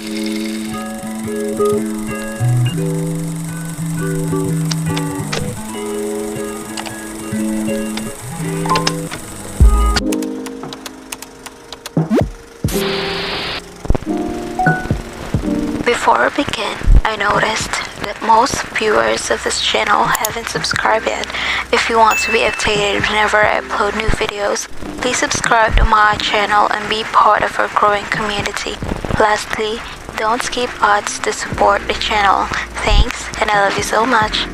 Before we begin, I noticed that most viewers of this channel haven't subscribed yet. If you want to be updated whenever I upload new videos, please subscribe to my channel and be part of our growing community. Lastly, don't skip ads to support the channel. Thanks, and I love you so much.